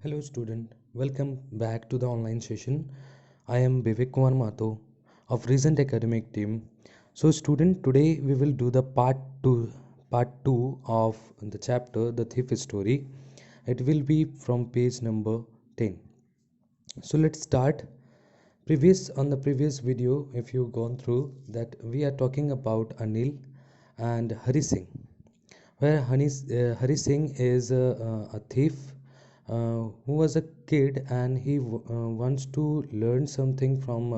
Hello student, welcome back to the online session. I am Vivek Kumar Mato of Recent Academic Team. So student, today we will do the part 2 of the chapter The Thief Story. It will be from page number 10. So let's start. On the previous video, if you gone through that, we are talking about Anil and Hari Singh, where Hari Singh is a thief who was a kid, and he wants to learn something from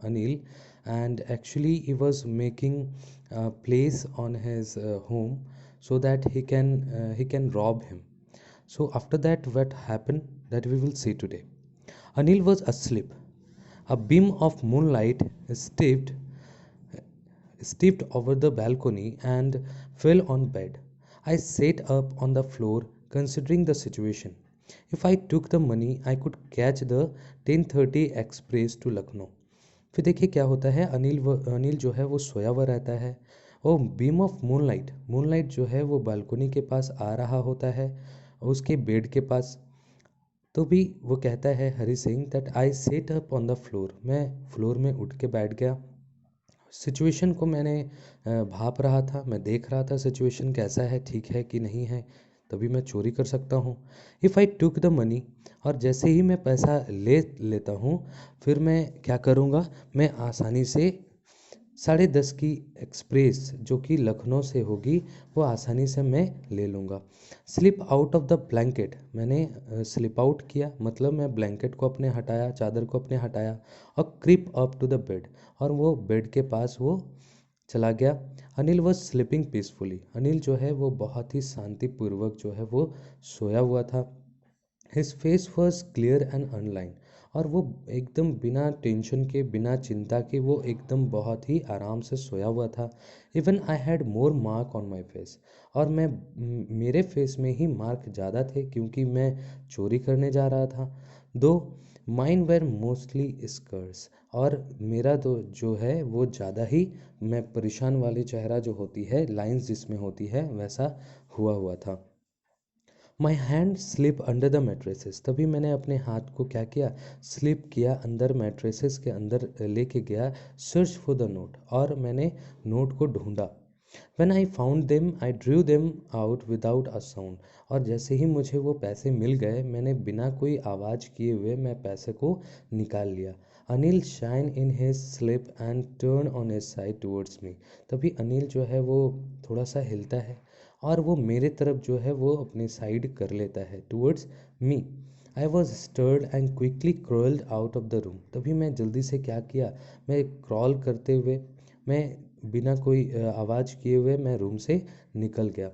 Anil, and actually he was making a place on his home so that he can rob him. So after that, what happened, that we will see today. Anil was asleep. A beam of moonlight stepped over the balcony and fell on bed. I sat up on the floor considering the situation. If I took the money, I could catch the 10:30 express to Lucknow. फिर देखिए क्या होता है, अनिल जो है वो सोया हुआ रहता है। और बीम ऑफ मूनलाइट जो है वो बालकनी के पास आ रहा होता है, उसके बेड के पास। तो भी वो कहता है Hari Singh that I set up on the floor, मैं फ्लोर में उठ के बैठ गया। सिचुएशन को मैंने भाप रहा था, मैं देख रहा था सिचुएशन कैसा है, ठीक है कि नहीं है, तभी मैं चोरी कर सकता हूँ। If I took the money, और जैसे ही मैं पैसा ले लेता हूँ, फिर मैं क्या करूँगा, मैं आसानी से 10:30 की एक्सप्रेस जो कि लखनऊ से होगी, वो आसानी से मैं ले लूँगा। Slip out of the blanket, मैंने स्लिप आउट किया, मतलब मैं ब्लैंकेट को अपने हटाया, चादर को अपने हटाया, और क्रिप अप टू द बेड, और वो बेड के पास वो चला गया। Anil was sleeping peacefully, Anil जो है वो बहुत ही शांतिपूर्वक जो है वो सोया हुआ था। His face was clear and online, और वो एकदम बिना टेंशन के, बिना चिंता के, वो एकदम बहुत ही आराम से सोया हुआ था। Even I had more mark on my face, और मेरे फेस में ही मार्क ज़्यादा थे क्योंकि मैं चोरी करने जा रहा था। दो माइन वेर मोस्टली स्कर्स, और मेरा तो जो है वो ज़्यादा ही, मैं परेशान वाली चेहरा जो होती है, लाइंस जिसमें होती है, वैसा हुआ हुआ था। My hand slip under the mattresses, तभी मैंने अपने हाथ को क्या किया, स्लिप किया अंदर, मैट्रेसेस के अंदर लेके गया। सर्च फॉर द नोट, और मैंने नोट को ढूंढा। When I found them I drew them out without a sound, और जैसे ही मुझे वो पैसे मिल गए, मैंने बिना कोई आवाज़ किए हुए मैं पैसे को निकाल लिया। Anil shine in his slip and turn on his side towards me, तभी अनिल जो है वो थोड़ा सा हिलता है, और वो मेरे तरफ जो है वो अपने साइड कर लेता है, towards me. I was stirred and quickly crawled out of the room, तभी मैं जल्दी से क्या किया, मैं क्रॉल करते हुए, मैं बिना कोई आवाज़ किए हुए मैं रूम से निकल गया।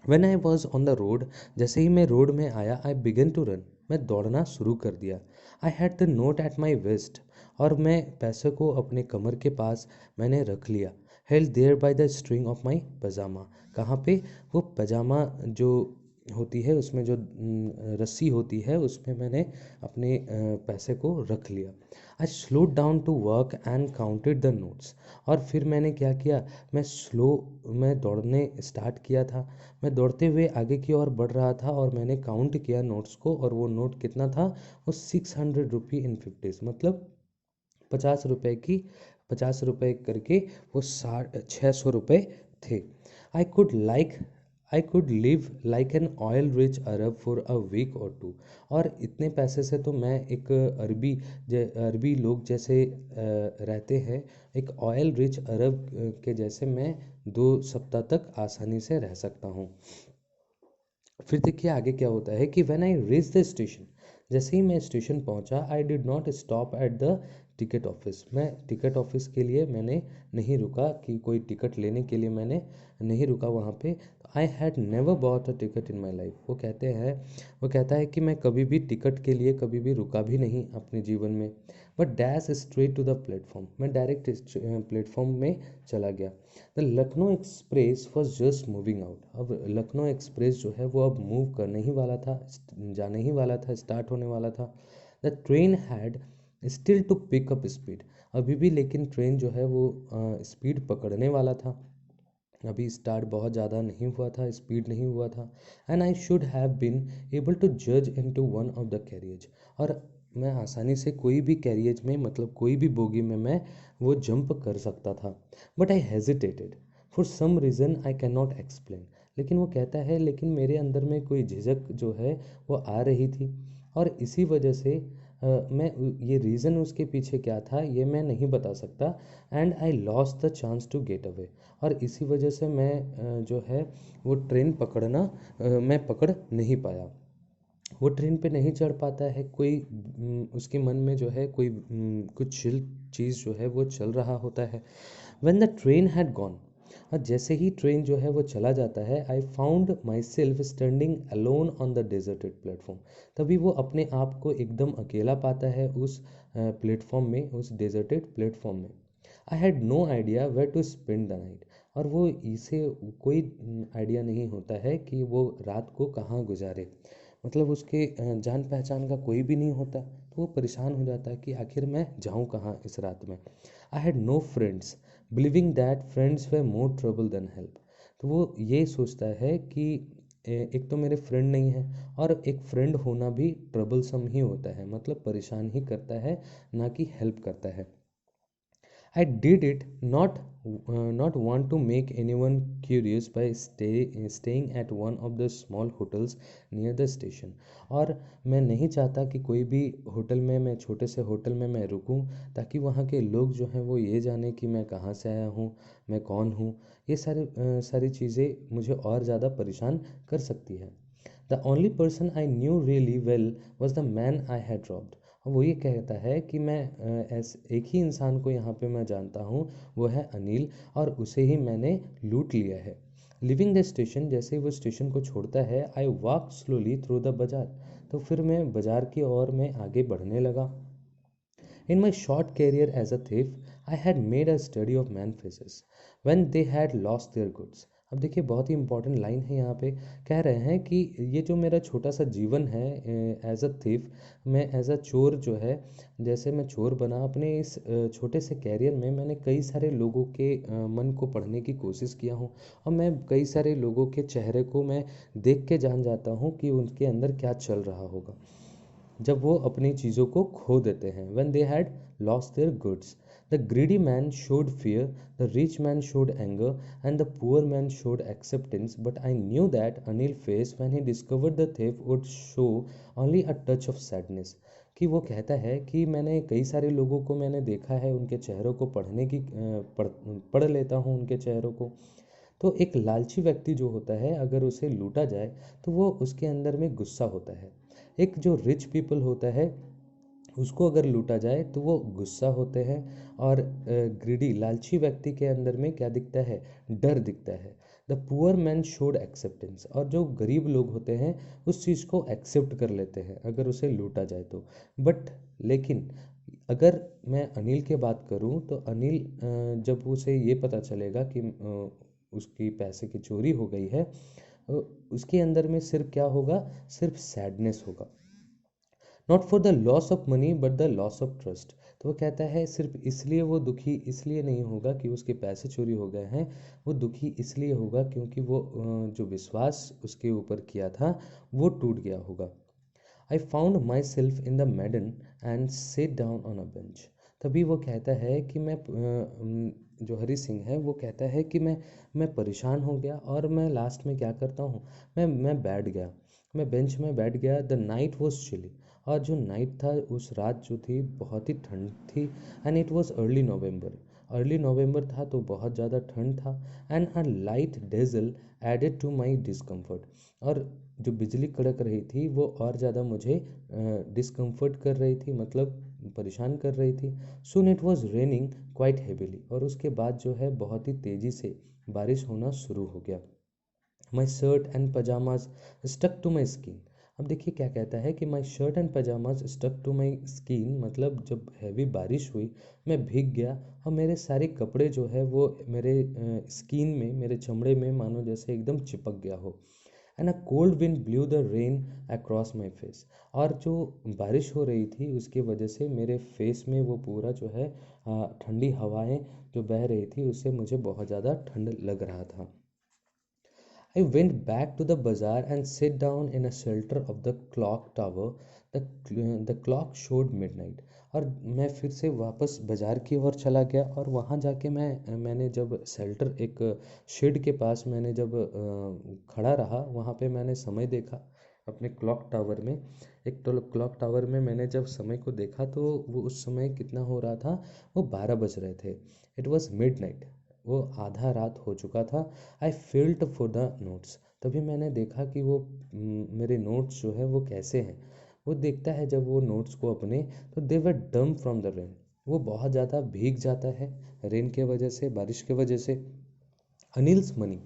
When I was on the road, जैसे ही मैं रोड में आया, आई बिगन टू रन, मैं दौड़ना शुरू कर दिया। I had the note at my waste, और मैं पैसे को अपने कमर के पास मैंने रख लिया। Held there by the string of my pyjama, कहाँ पे, वो पजामा जो होती है उसमें जो रस्सी होती है, उसमें मैंने अपने पैसे को रख लिया। I slow down to work and counted the notes, और फिर मैंने क्या किया, मैं दौड़ने स्टार्ट किया था। मैं दौड़ते हुए आगे की ओर बढ़ रहा था, और मैंने काउंट किया नोट्स को, और वो नोट कितना था, वो 600 रुपी इन 50, मतलब 50 रुपए की, 50 रुपए करके वो 600 रुपये थे। I could like I could live like an oil rich Arab for a week or two, और इतने पैसे से तो मैं एक अरबी लोग जैसे रहते हैं, एक ऑयल रिच अरब के जैसे मैं 2 सप्ताह तक आसानी से रह सकता हूँ। फिर देखिए आगे क्या होता है कि when I reach the station, जैसे ही मैं स्टेशन पहुंचा, I did not stop at the ticket office, मैं टिकट ऑफिस के लिए मैंने नहीं रुका, कि कोई टिकट लेने के लिए मैंने नहीं रुका वहाँ पे। I had never bought a ticket in my life, वो कहता है कि मैं कभी भी टिकट के लिए कभी भी रुका भी नहीं अपने जीवन में। But dash straight to the platform, मैं डायरेक्ट प्लेटफॉर्म में चला गया। The Lucknow express was just moving out, अब लखनऊ एक्सप्रेस जो है वो अब मूव करने ही वाला था, जाने ही वाला था, स्टार्ट होने वाला था। The train had still to pick up speed, अभी भी लेकिन ट्रेन जो है वो स्पीड पकड़ने वाला था। अभी स्टार्ट बहुत ज़्यादा नहीं हुआ था, स्पीड नहीं हुआ था, and I should have been able to जज into one of the carriers. और मैं आसानी से कोई भी कैरियर्स में, मतलब कोई भी बोगी में मैं वो जंप कर सकता था। But I hesitated for some reason I can not explain. लेकिन वो कहता है, लेकिन मेरे अंदर में कोई झिझक जो है वो आ रही थी, और इसी वजह से मैं ये रीज़न उसके पीछे क्या था ये मैं नहीं बता सकता, and I lost the chance to get away. और इसी वजह से मैं जो है वो ट्रेन पकड़ना मैं पकड़ नहीं पाया। वो ट्रेन पे नहीं चढ़ पाता है, कोई उसके मन में जो है कोई कुछ चीज़ जो है वो चल रहा होता है। When the train had gone, और जैसे ही ट्रेन जो है वो चला जाता है, I found my self standing alone on the deserted platform. तभी वो अपने आप को एकदम अकेला पाता है उस प्लेटफॉर्म में, उस डेजर्टेड प्लेटफॉर्म में। I had no idea where to spend the night. और वो इसे कोई आइडिया नहीं होता है कि वो रात को कहाँ गुजारे, मतलब उसके जान पहचान का कोई भी नहीं होता, तो वो परेशान हो जाता है कि आखिर मैं जाऊँ कहाँ इस रात में। I had no friends, believing that friends were more trouble than help. तो वो ये सोचता है कि एक तो मेरे फ्रेंड नहीं है, और एक फ्रेंड होना भी ट्रबलसम ही होता है, मतलब परेशान ही करता है, ना कि हेल्प करता है। I did it not want to make anyone curious by staying at one of the small hotels near the station। और मैं नहीं चाहता कि कोई भी होटल में, मैं छोटे से होटल में मैं रुकूं, ताकि वहाँ के लोग जो हैं वो ये जाने कि मैं कहाँ से आया हूँ, मैं कौन हूँ। ये सारी चीज़ें मुझे और ज़्यादा परेशान कर सकती है। The only person I knew really well was the man I had robbed. वो ये कहता है कि मैं ऐसे एक ही इंसान को यहाँ पे मैं जानता हूँ, वो है अनिल, और उसे ही मैंने लूट लिया है। लिविंग द स्टेशन, जैसे ही वो स्टेशन को छोड़ता है, I walk slowly through the बाजार। तो फिर मैं बाजार की ओर में आगे बढ़ने लगा। In my short career as a thief, I had made a study of man faces when they had lost their goods। अब देखिए, बहुत ही इंपॉर्टेंट लाइन है यहाँ पे। कह रहे हैं कि ये जो मेरा छोटा सा जीवन है एज अ थीफ, मैं एज अ चोर जो है, जैसे मैं चोर बना अपने इस छोटे से कैरियर में, मैंने कई सारे लोगों के मन को पढ़ने की कोशिश किया हूँ, और मैं कई सारे लोगों के चेहरे को मैं देख के जान जाता हूँ कि उनके अंदर क्या चल रहा होगा जब वो अपनी चीज़ों को खो देते हैं। when they had lost their goods, the greedy man showed fear, the rich man showed anger, and the poor man showed acceptance, but I knew that Anil's face when he discovered the thief would show only a touch of sadness। कि वो कहता है कि मैंने कई सारे लोगों को मैंने देखा है, उनके चेहरों को पढ़ लेता हूँ उनके चेहरों को। तो एक लालची व्यक्ति जो होता है, अगर उसे लूटा जाए तो वो उसके अंदर में गुस्सा होता है। एक जो रिच पीपल होता है, उसको अगर लूटा जाए तो वो गुस्सा होते हैं। और ग्रीडी लालची व्यक्ति के अंदर में क्या दिखता है, डर दिखता है। The poor man showed acceptance, और जो गरीब लोग होते हैं उस चीज़ को एक्सेप्ट कर लेते हैं अगर उसे लूटा जाए तो। बट लेकिन अगर मैं अनिल की बात करूं तो अनिल जब उसे ये पता चलेगा कि उसकी पैसे की चोरी हो गई है, अ, उसके अंदर में सिर्फ क्या होगा, सिर्फ सैडनेस होगा। Not for the loss of money but the loss of trust. तो वो कहता है सिर्फ इसलिए वो दुखी इसलिए नहीं होगा कि उसके पैसे चोरी हो गए हैं, वो दुखी इसलिए होगा क्योंकि वो जो विश्वास उसके ऊपर किया था वो टूट गया होगा। I found my self in the मैडन and set down on a bench. तभी वो कहता है कि जो हरी सिंह है वो कहता है कि मैं परेशान हो गया, और मैं लास्ट में क्या करता हूँ, मैं बैठ गया, मैं बेंच में बैठ गया। द नाइट वॉज चिली, और जो नाइट था उस रात जो थी बहुत ही ठंड थी, and it was early November था तो बहुत ज़्यादा ठंड था। And a light drizzle added to my discomfort, और जो बिजली कड़क रही थी वो और ज़्यादा मुझे डिस्कम्फर्ट कर रही थी, मतलब परेशान कर रही थी। Soon it was raining quite heavily, और उसके बाद जो है बहुत ही तेज़ी से बारिश होना शुरू हो गया। My shirt and pyjamas stuck to my skin. अब देखिए क्या कहता है कि my shirt and pyjamas stuck to my skin, मतलब जब हैवी बारिश हुई मैं भीग गया, और मेरे सारे कपड़े जो है वो मेरे स्किन में, मेरे चमड़े में मानो जैसे एकदम चिपक गया हो। And a cold wind blue the rain across my face. और जो बारिश हो रही थी उसकी वजह से मेरे फेस में वो पूरा जो है ठंडी हवाएं जो बह रही थी उससे मुझे बहुत ज़्यादा ठंड लग रहा था। I went back to the bazaar and sat down in a shelter of the clock tower. The clock showed midnight. और मैं फिर से वापस बाज़ार की ओर चला गया और वहाँ जाके मैंने जब शेल्टर एक शेड के पास मैंने जब खड़ा रहा वहाँ पे मैंने समय देखा अपने क्लॉक टावर में। एक तो क्लॉक टावर में मैंने जब समय को देखा तो वो उस समय कितना हो रहा था, वो 12 बज रहे थे। इट वॉज मिड नाइट, वो आधा रात हो चुका था। आई फील्ड फॉर द नोट्स। तभी मैंने देखा कि वो मेरे नोट्स जो है वो कैसे हैं। वो देखता है जब वो नोट्स को अपने, तो दे वर डम फ्रॉम द रेन। वो बहुत ज़्यादा भीग जाता है रेन के वजह से, बारिश के वजह से। Anil's money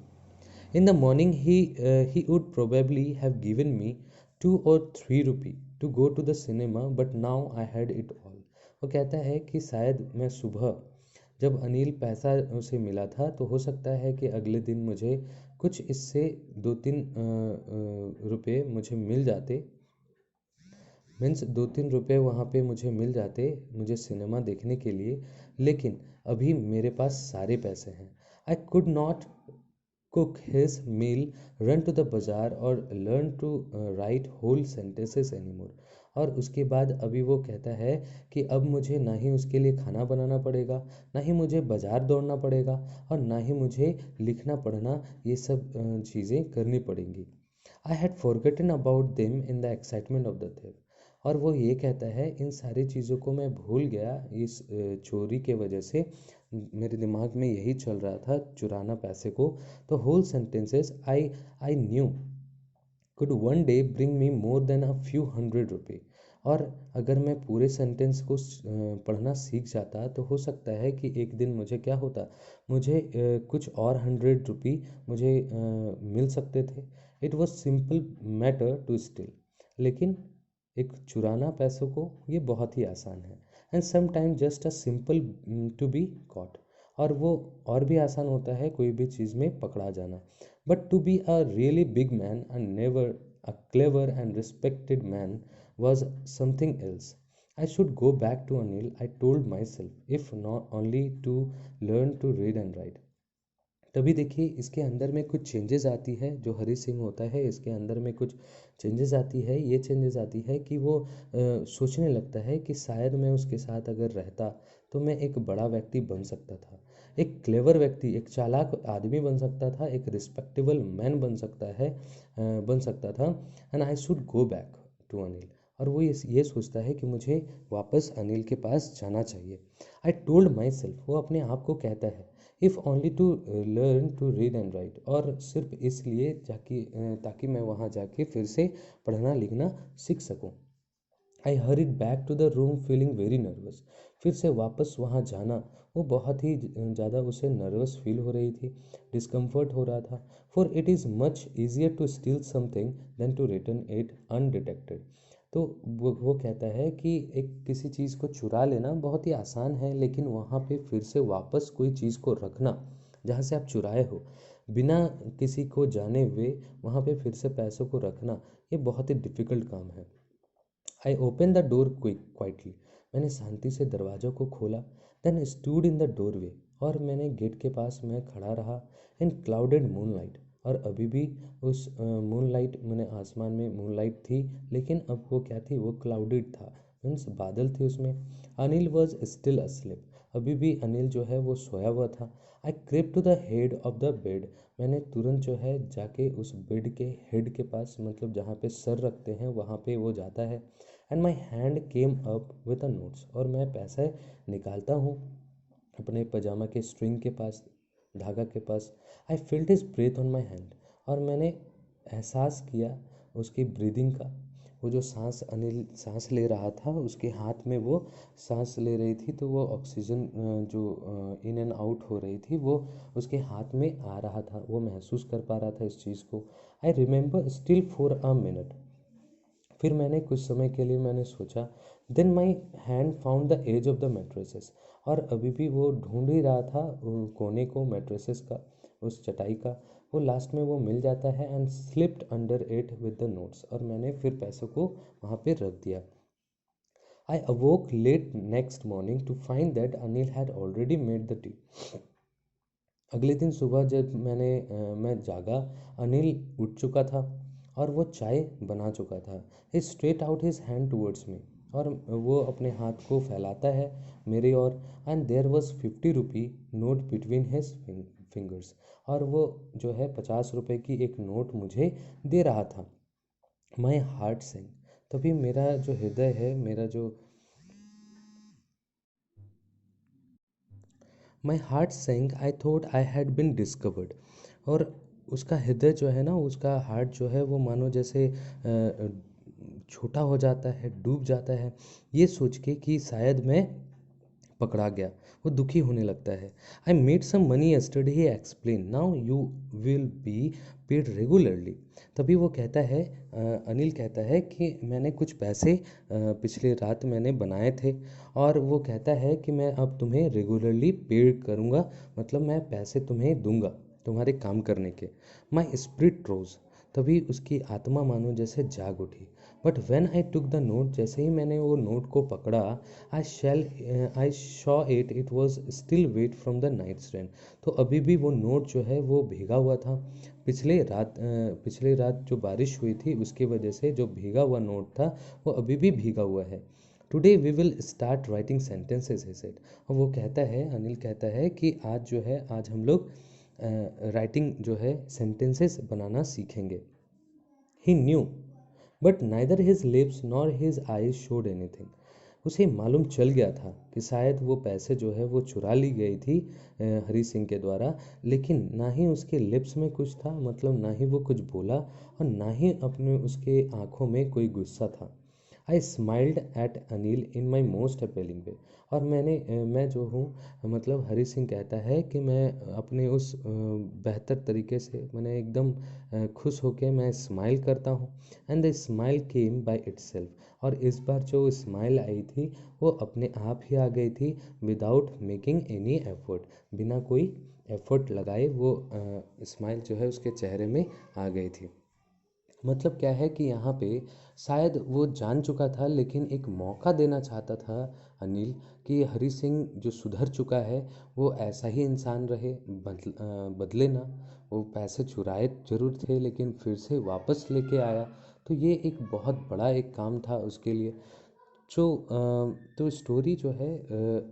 in the morning he would probably have given me 2 or 3 rupee to go to the cinema, but now I had it all. वो कहता है कि शायद मैं सुबह जब अनिल पैसा उसे मिला था तो हो सकता है कि अगले दिन मुझे कुछ इससे 2-3 रुपए मुझे मिल जाते। मीन्स 2-3 रुपए वहाँ पे मुझे मिल जाते मुझे सिनेमा देखने के लिए, लेकिन अभी मेरे पास सारे पैसे हैं। I could not cook his meal, run to the bazaar or learn to write whole sentences anymore। और उसके बाद अभी वो कहता है कि अब मुझे ना ही उसके लिए खाना बनाना पड़ेगा, ना ही मुझे बाज़ार दौड़ना पड़ेगा, और ना ही मुझे लिखना पढ़ना ये सब चीज़ें करनी पड़ेंगी। I had forgotten about them in the excitement of the thing. और वो ये कहता है इन सारी चीज़ों को मैं भूल गया इस चोरी के वजह से। मेरे दिमाग में यही चल रहा था, चुराना पैसे को। तो whole sentences I knew could one day bring me more than a few hundred रुपए। और अगर मैं पूरे सेंटेंस को पढ़ना सीख जाता तो हो सकता है कि एक दिन मुझे क्या होता, मुझे कुछ और 100 रुपी मुझे मिल सकते थे। It was simple matter to steal. लेकिन एक चुराना पैसों को ये बहुत ही आसान है। And sometime just a simple to be caught. और वो और भी आसान होता है कोई भी चीज़ में पकड़ा जाना। But to be a really big man and never a clever and respected man was something else. I should go back to Anil, I told myself, if not only to learn to read and write. तभी देखिए इसके अंदर में कुछ changes आती है, जो हरी सिंह होता है इसके अंदर में कुछ चेंजेस आती है। ये चेंजेस आती है कि वो सोचने लगता है कि शायद मैं उसके साथ अगर रहता तो मैं एक बड़ा व्यक्ति बन सकता था, एक क्लेवर व्यक्ति, एक चालाक आदमी बन सकता था, एक रिस्पेक्टेबल मैन बन सकता था। And I should go back to Anil. और वो ये सोचता है कि मुझे वापस अनिल के पास जाना चाहिए। आई टोल्ड माई सेल्फ, वो अपने आप को कहता है, if only to learn to read and write. और सिर्फ इसलिए ताकि मैं वहाँ जाके फिर से पढ़ना लिखना सीख सकूँ। I hurried back to the room feeling very nervous. फिर से वापस वहाँ जाना, वो बहुत ही ज़्यादा उसे नर्वस फील हो रही थी, डिस्कम्फर्ट हो रहा था। For it is much easier to steal something than to return it undetected. तो वो कहता है कि एक किसी चीज़ को चुरा लेना बहुत ही आसान है, लेकिन वहाँ पे फिर से वापस कोई चीज़ को रखना जहाँ से आप चुराए हो, बिना किसी को जाने हुए वहाँ पे फिर से पैसों को रखना, ये बहुत ही डिफ़िकल्ट काम है। I open the door quietly. मैंने शांति से दरवाज़ों को खोला। Then stood in the doorway. और मैंने गेट के पास मैं खड़ा रहा। In clouded moonlight. और अभी भी उस मूनलाइट मैंने आसमान में मूनलाइट थी, लेकिन अब वो क्या थी, वो क्लाउडेड था, मीन्स बादल थे उसमें। Anil was still asleep. अभी भी अनिल जो है वो सोया हुआ था। I crept to the head of the bed. मैंने तुरंत जो है जाके उस बेड के हेड के पास, मतलब जहाँ पे सर रखते हैं वहाँ पे वो जाता है। And my hand came up with a notes. और मैं पैसे निकालता हूँ अपने पजामा के स्ट्रिंग के पास, धागा के पास। I felt his breath on my hand. और मैंने एहसास किया उसकी ब्रीदिंग का। वो जो सांस अनिल सांस ले रहा था उसके हाथ में वो सांस ले रही थी, तो वो ऑक्सीजन जो इन एंड आउट हो रही थी वो उसके हाथ में आ रहा था, वो महसूस कर पा रहा था इस चीज़ को। I remember still for a minute. फिर मैंने कुछ समय के लिए मैंने सोचा। Then my hand found the edge of the mattresses. और अभी भी वो ढूंढ ही रहा था कोने को मेट्रेसेस का, उस चटाई का। वो लास्ट में वो मिल जाता है and slipped under it with the notes, और मैंने फिर पैसों को वहाँ पे रख दिया। I awoke late next morning to find that Anil had already made the tea. अगले दिन सुबह जब मैं जागा, अनिल उठ चुका था और वो चाय बना चुका था। He straight out his hand towards me, और वो अपने हाथ को फैलाता है मेरी ओर, and there was 50 rupee note between his fingers, और वो जो है 50 रुपये की एक नोट मुझे दे रहा था। माई हार्ट सेंक, तभी मेरा जो हृदय है, मेरा जो माई हार्ट सेंक, I thought I had been discovered. और उसका हृदय जो है ना, उसका हार्ट जो है वो मानो जैसे छोटा हो जाता है, डूब जाता है, ये सोच के कि शायद मैं पकड़ा गया। वो दुखी होने लगता है। I made some money yesterday, he explain, now you will be paid regularly. तभी वो कहता है, अनिल कहता है कि मैंने कुछ पैसे पिछले रात मैंने बनाए थे, और वो कहता है कि मैं अब तुम्हें रेगुलरली पेड करूँगा, मतलब मैं पैसे तुम्हें दूंगा तुम्हारे काम करने के। माई स्पिरिट रोज, तभी उसकी आत्मा मानो जैसे जाग उठी। But when I took the note, जैसे ही मैंने वो नोट को पकड़ा, I saw it, it was still wet from the night's rain. तो अभी भी वो नोट जो है वो भीगा हुआ था। पिछले रात जो बारिश हुई थी उसकी वजह से जो भीगा हुआ नोट था वो अभी भी भीगा हुआ है। Today we will start writing sentences, he said. और वो कहता है, अनिल कहता है कि आज जो है, आज हम लोग राइटिंग जो है सेंटेंसेस बनाना सीखेंगे। He knew, but neither his lips nor his eyes showed anything. उसे मालूम चल गया था कि शायद वो पैसे जो है वो चुरा ली गई थी हरी सिंह के द्वारा, लेकिन ना ही उसके लिप्स में कुछ था, मतलब ना ही वो कुछ बोला, और ना ही अपने उसके आंखों में कोई गुस्सा था। I smiled at Anil in my most appealing way. और मैं जो हूँ, मतलब हरी सिंह कहता है कि मैं अपने उस बेहतर तरीके से मैंने एकदम खुश होकर मैं स्माइल करता हूँ। And the smile came by itself, और इस बार जो स्माइल आई थी वो अपने आप ही आ गई थी, विदाउट मेकिंग एनी एफर्ट, बिना कोई एफर्ट लगाए वो स्माइल जो है उसके चेहरे में आ गई थी। मतलब क्या है कि यहाँ पे शायद वो जान चुका था, लेकिन एक मौका देना चाहता था अनिल, कि हरी सिंह जो सुधर चुका है वो ऐसा ही इंसान रहे, बदले ना। वो पैसे चुराए जरूर थे लेकिन फिर से वापस लेके आया, तो ये एक बहुत बड़ा एक काम था उसके लिए। तो स्टोरी जो है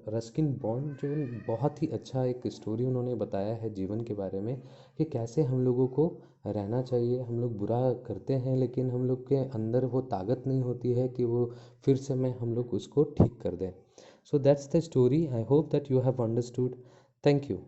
रस्किन बॉन्ड जो बहुत ही अच्छा एक स्टोरी उन्होंने बताया है जीवन के बारे में, कि कैसे हम लोगों को रहना चाहिए। हम लोग बुरा करते हैं लेकिन हम लोग के अंदर वो ताकत नहीं होती है कि वो फिर से हम लोग उसको ठीक कर दें। So that's the story, I hope that you have understood. Thank you.